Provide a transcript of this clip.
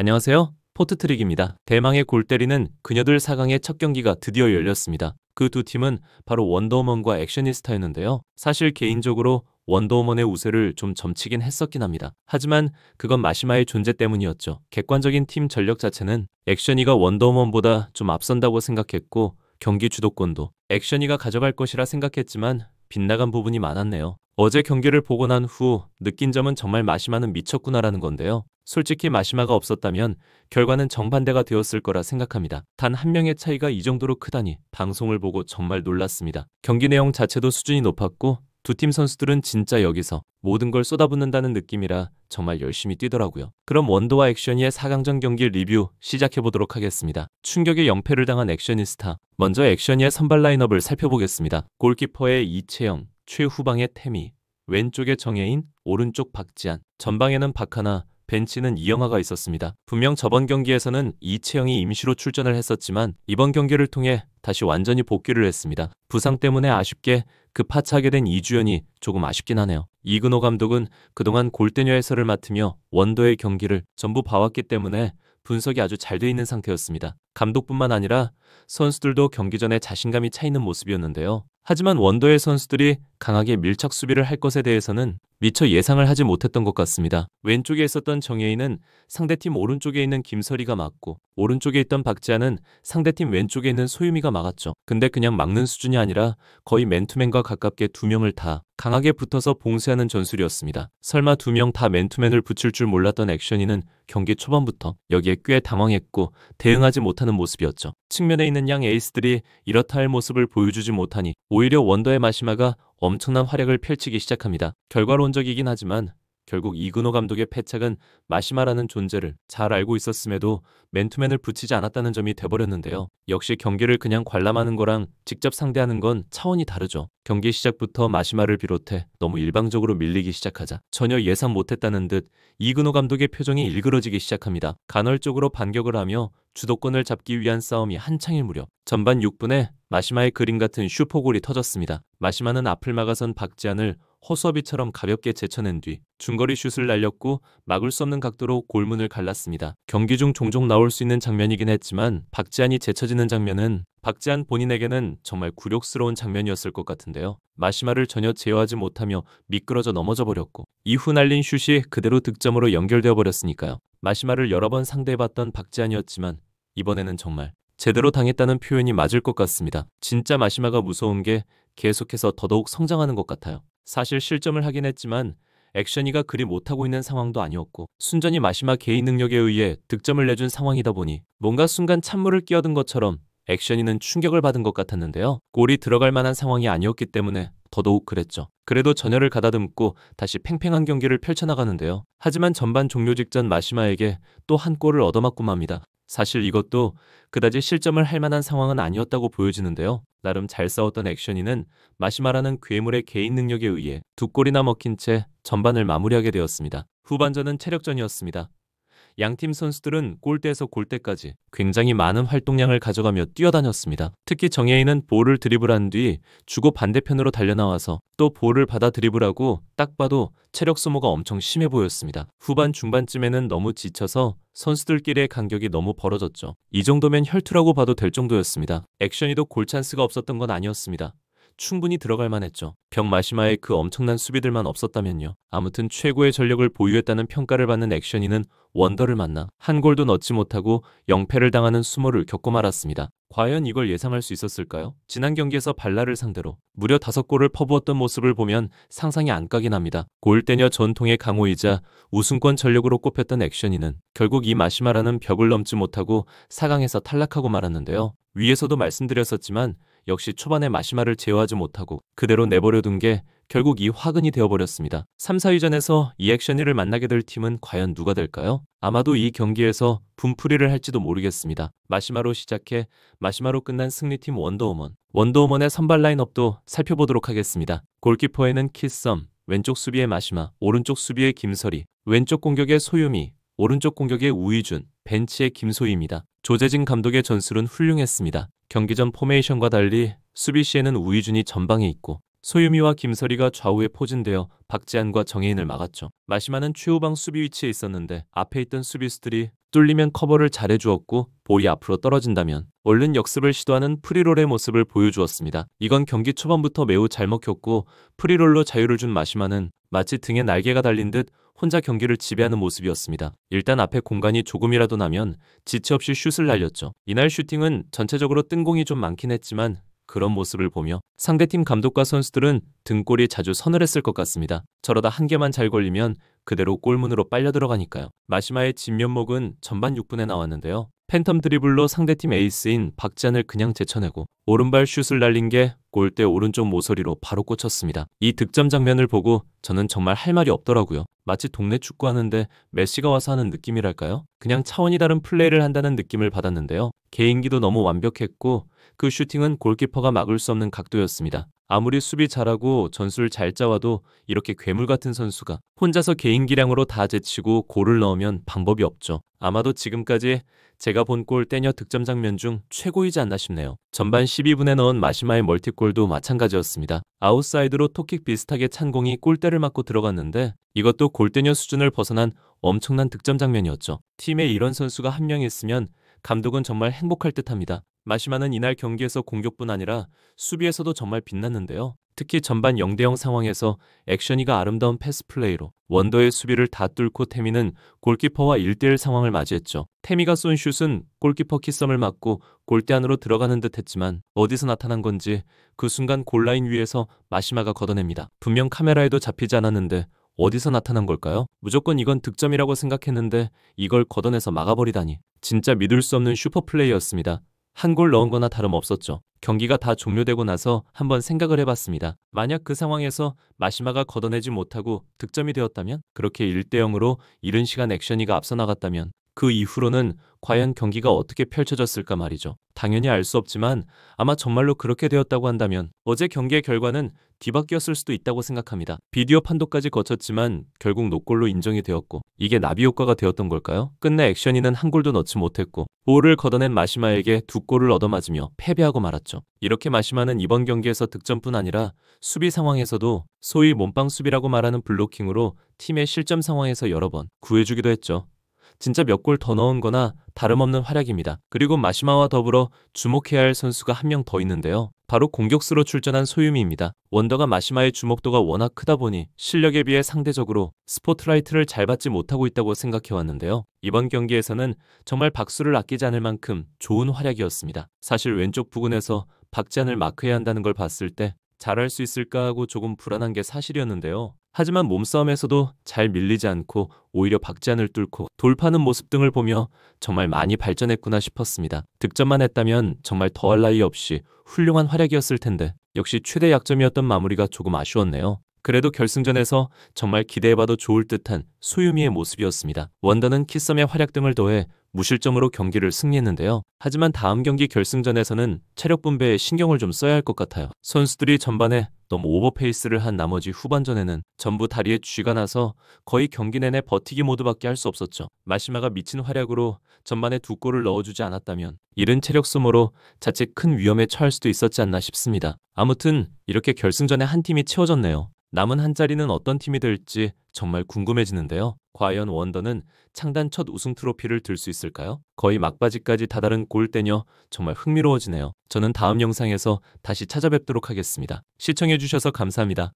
안녕하세요. 포트트릭입니다. 대망의 골 때리는 그녀들 4강의 첫 경기가 드디어 열렸습니다. 그 두 팀은 바로 원더우먼과 액셔니스타였는데요. 사실 개인적으로 원더우먼의 우세를 좀 점치긴 했었긴 합니다. 하지만 그건 마시마의 존재 때문이었죠. 객관적인 팀 전력 자체는 액셔니가 원더우먼보다 좀 앞선다고 생각했고 경기 주도권도 액셔니가 가져갈 것이라 생각했지만 빗나간 부분이 많았네요. 어제 경기를 보고 난 후 느낀 점은 정말 마시마는 미쳤구나라는 건데요. 솔직히 마시마가 없었다면 결과는 정반대가 되었을 거라 생각합니다. 단 한 명의 차이가 이 정도로 크다니 방송을 보고 정말 놀랐습니다. 경기 내용 자체도 수준이 높았고 두 팀 선수들은 진짜 여기서 모든 걸 쏟아붓는다는 느낌이라 정말 열심히 뛰더라고요. 그럼 원더와 액션이의 4강전 경기 리뷰 시작해보도록 하겠습니다. 충격의 0패를 당한 액셔니스타. 먼저 액션이의 선발 라인업을 살펴보겠습니다. 골키퍼의 이채영, 최후방의 태미, 왼쪽에 정혜인, 오른쪽 박지한, 전방에는 박하나, 벤치는 이영하가 있었습니다. 분명 저번 경기에서는 이채영이 임시로 출전을 했었지만 이번 경기를 통해 다시 완전히 복귀를 했습니다. 부상 때문에 아쉽게 급하차하게 된 이주연이 조금 아쉽긴 하네요. 이근호 감독은 그동안 골대녀 해설을 맡으며 원더의 경기를 전부 봐왔기 때문에 분석이 아주 잘 돼 있는 상태였습니다. 감독뿐만 아니라 선수들도 경기 전에 자신감이 차 있는 모습이었는데요. 하지만 원더의 선수들이 강하게 밀착 수비를 할 것에 대해서는 미처 예상을 하지 못했던 것 같습니다. 왼쪽에 있었던 정혜인은 상대팀 오른쪽에 있는 김설이가 막고 오른쪽에 있던 박지한은 상대팀 왼쪽에 있는 소유미가 막았죠. 근데 그냥 막는 수준이 아니라 거의 맨투맨과 가깝게 두 명을 다 강하게 붙어서 봉쇄하는 전술이었습니다. 설마 두 명 다 맨투맨을 붙일 줄 몰랐던 액션이는 경기 초반부터 여기에 꽤 당황했고 대응하지 못하는 모습이었죠. 측면에 있는 양 에이스들이 이렇다 할 모습을 보여주지 못하니 오히려 원더의 마시마가 엄청난 활약을 펼치기 시작합니다. 결과론적이긴 하지만 결국 이근호 감독의 패착은 마시마라는 존재를 잘 알고 있었음에도 맨투맨을 붙이지 않았다는 점이 돼버렸는데요. 역시 경기를 그냥 관람하는 거랑 직접 상대하는 건 차원이 다르죠. 경기 시작부터 마시마를 비롯해 너무 일방적으로 밀리기 시작하자 전혀 예상 못했다는 듯 이근호 감독의 표정이 일그러지기 시작합니다. 간헐적으로 반격을 하며 주도권을 잡기 위한 싸움이 한창일 무렵 전반 6분에 마시마의 그림 같은 슈퍼골이 터졌습니다. 마시마는 앞을 막아선 박지한을 허수아비처럼 가볍게 제쳐낸 뒤 중거리 슛을 날렸고 막을 수 없는 각도로 골문을 갈랐습니다. 경기 중 종종 나올 수 있는 장면이긴 했지만 박지한이 제쳐지는 장면은 박지한 본인에게는 정말 굴욕스러운 장면이었을 것 같은데요. 마시마를 전혀 제어하지 못하며 미끄러져 넘어져 버렸고 이후 날린 슛이 그대로 득점으로 연결되어 버렸으니까요. 마시마를 여러 번 상대해봤던 박지한이었지만 이번에는 정말 제대로 당했다는 표현이 맞을 것 같습니다. 진짜 마시마가 무서운 게 계속해서 더더욱 성장하는 것 같아요. 사실 실점을 하긴 했지만 액션이가 그리 못하고 있는 상황도 아니었고 순전히 마시마 개인 능력에 의해 득점을 내준 상황이다 보니 뭔가 순간 찬물을 끼얹은 것처럼 액션이는 충격을 받은 것 같았는데요. 골이 들어갈 만한 상황이 아니었기 때문에 더더욱 그랬죠. 그래도 전열을 가다듬고 다시 팽팽한 경기를 펼쳐나가는데요. 하지만 전반 종료 직전 마시마에게 또 한 골을 얻어맞고 맙니다. 사실 이것도 그다지 실점을 할 만한 상황은 아니었다고 보여지는데요. 나름 잘 싸웠던 액션이는 마시마라는 괴물의 개인 능력에 의해 두 골이나 먹힌 채 전반을 마무리하게 되었습니다. 후반전은 체력전이었습니다. 양팀 선수들은 골대에서 골대까지 굉장히 많은 활동량을 가져가며 뛰어다녔습니다. 특히 정혜인은 볼을 드리블한 뒤 주고 반대편으로 달려나와서 또 볼을 받아 드리블하고 딱 봐도 체력 소모가 엄청 심해 보였습니다. 후반 중반쯤에는 너무 지쳐서 선수들끼리의 간격이 너무 벌어졌죠. 이 정도면 혈투라고 봐도 될 정도였습니다. 액션이도 골 찬스가 없었던 건 아니었습니다. 충분히 들어갈 만했죠. 병마시마의 그 엄청난 수비들만 없었다면요. 아무튼 최고의 전력을 보유했다는 평가를 받는 액션이는 원더를 만나 한 골도 넣지 못하고 0패를 당하는 수모를 겪고 말았습니다. 과연 이걸 예상할 수 있었을까요? 지난 경기에서 발라를 상대로 무려 5골을 퍼부었던 모습을 보면 상상이 안 가긴 합니다. 골대녀 전통의 강호이자 우승권 전력으로 꼽혔던 액션이는 결국 이 마시마라는 벽을 넘지 못하고 4강에서 탈락하고 말았는데요. 위에서도 말씀드렸었지만 역시 초반에 마시마를 제어하지 못하고 그대로 내버려둔 게 결국 이 화근이 되어버렸습니다. 3, 4위전에서 이 액션이를 만나게 될 팀은 과연 누가 될까요? 아마도 이 경기에서 분풀이를 할지도 모르겠습니다. 마시마로 시작해 마시마로 끝난 승리팀 원더우먼. 원더우먼의 선발 라인업도 살펴보도록 하겠습니다. 골키퍼에는 키썸, 왼쪽 수비의 마시마, 오른쪽 수비의 김설이, 왼쪽 공격의 소유미, 오른쪽 공격의 우이준, 벤치의 김소희입니다. 조재진 감독의 전술은 훌륭했습니다. 경기 전 포메이션과 달리 수비 시에는 우이준이 전방에 있고 소유미와 김설이가 좌우에 포진되어 박지한과 정혜인을 막았죠. 마시마는 최후방 수비 위치에 있었는데 앞에 있던 수비수들이 뚫리면 커버를 잘해주었고 볼이 앞으로 떨어진다면 얼른 역습을 시도하는 프리롤의 모습을 보여주었습니다. 이건 경기 초반부터 매우 잘 먹혔고 프리롤로 자유를 준 마시마는 마치 등에 날개가 달린 듯 혼자 경기를 지배하는 모습이었습니다. 일단 앞에 공간이 조금이라도 나면 지체 없이 슛을 날렸죠. 이날 슈팅은 전체적으로 뜬공이 좀 많긴 했지만 그런 모습을 보며 상대팀 감독과 선수들은 등골이 자주 서늘했을 것 같습니다. 저러다 한 개만 잘 걸리면 그대로 골문으로 빨려 들어가니까요. 마시마의 진면목은 전반 6분에 나왔는데요. 팬텀 드리블로 상대팀 에이스인 박지한을 그냥 제쳐내고 오른발 슛을 날린 게 골대 오른쪽 모서리로 바로 꽂혔습니다. 이 득점 장면을 보고 저는 정말 할 말이 없더라고요. 마치 동네 축구하는데 메시가 와서 하는 느낌이랄까요? 그냥 차원이 다른 플레이를 한다는 느낌을 받았는데요. 개인기도 너무 완벽했고 그 슈팅은 골키퍼가 막을 수 없는 각도였습니다. 아무리 수비 잘하고 전술 잘 짜와도 이렇게 괴물 같은 선수가 혼자서 개인 기량으로 다 제치고 골을 넣으면 방법이 없죠. 아마도 지금까지 제가 본 골 떼녀 득점 장면 중 최고이지 않나 싶네요. 전반 12분에 넣은 마시마의 멀티골도 마찬가지였습니다. 아웃사이드로 톡킥 비슷하게 찬 공이 골대를 맞고 들어갔는데 이것도 골대녀 수준을 벗어난 엄청난 득점 장면이었죠. 팀에 이런 선수가 한 명 있으면 감독은 정말 행복할 듯합니다. 마시마는 이날 경기에서 공격뿐 아니라 수비에서도 정말 빛났는데요. 특히 전반 0대0 상황에서 액션이가 아름다운 패스 플레이로 원더의 수비를 다 뚫고 태미는 골키퍼와 1대1 상황을 맞이했죠. 태미가 쏜 슛은 골키퍼 키썸을 맞고 골대 안으로 들어가는 듯 했지만 어디서 나타난 건지 그 순간 골라인 위에서 마시마가 걷어냅니다. 분명 카메라에도 잡히지 않았는데 어디서 나타난 걸까요? 무조건 이건 득점이라고 생각했는데 이걸 걷어내서 막아버리다니. 진짜 믿을 수 없는 슈퍼플레이였습니다. 한 골 넣은 거나 다름없었죠. 경기가 다 종료되고 나서 한번 생각을 해봤습니다. 만약 그 상황에서 마시마가 걷어내지 못하고 득점이 되었다면? 그렇게 1대0으로 이른 시간 액션이가 앞서 나갔다면? 그 이후로는 과연 경기가 어떻게 펼쳐졌을까 말이죠. 당연히 알 수 없지만 아마 정말로 그렇게 되었다고 한다면 어제 경기의 결과는 뒤바뀌었을 수도 있다고 생각합니다. 비디오 판도까지 거쳤지만 결국 노골로 인정이 되었고 이게 나비 효과가 되었던 걸까요? 끝내 액션이는 한 골도 넣지 못했고 볼을 걷어낸 마시마에게 두 골을 얻어맞으며 패배하고 말았죠. 이렇게 마시마는 이번 경기에서 득점뿐 아니라 수비 상황에서도 소위 몸빵 수비라고 말하는 블로킹으로 팀의 실점 상황에서 여러 번 구해주기도 했죠. 진짜 몇 골 더 넣은 거나 다름없는 활약입니다. 그리고 마시마와 더불어 주목해야 할 선수가 한 명 더 있는데요. 바로 공격수로 출전한 소유미입니다. 원더가 마시마의 주목도가 워낙 크다 보니 실력에 비해 상대적으로 스포트라이트를 잘 받지 못하고 있다고 생각해왔는데요. 이번 경기에서는 정말 박수를 아끼지 않을 만큼 좋은 활약이었습니다. 사실 왼쪽 부근에서 박지한을 마크해야 한다는 걸 봤을 때 잘할 수 있을까 하고 조금 불안한 게 사실이었는데요. 하지만 몸싸움에서도 잘 밀리지 않고 오히려 박지한을 뚫고 돌파하는 모습 등을 보며 정말 많이 발전했구나 싶었습니다. 득점만 했다면 정말 더할 나위 없이 훌륭한 활약이었을 텐데 역시 최대 약점이었던 마무리가 조금 아쉬웠네요. 그래도 결승전에서 정말 기대해봐도 좋을 듯한 소유미의 모습이었습니다. 원더는 키썸의 활약 등을 더해 무실점으로 경기를 승리했는데요. 하지만 다음 경기 결승전에서는 체력 분배에 신경을 좀 써야 할 것 같아요. 선수들이 전반에 너무 오버페이스를 한 나머지 후반전에는 전부 다리에 쥐가 나서 거의 경기 내내 버티기 모드밖에 할 수 없었죠. 마시마가 미친 활약으로 전반에 두 골을 넣어주지 않았다면 이른 체력 소모로 자칫 큰 위험에 처할 수도 있었지 않나 싶습니다. 아무튼 이렇게 결승전에 한 팀이 채워졌네요. 남은 한 자리는 어떤 팀이 될지 정말 궁금해지는데요. 과연 원더는 창단 첫 우승 트로피를 들 수 있을까요? 거의 막바지까지 다다른 골대녀 정말 흥미로워지네요. 저는 다음 영상에서 다시 찾아뵙도록 하겠습니다. 시청해주셔서 감사합니다.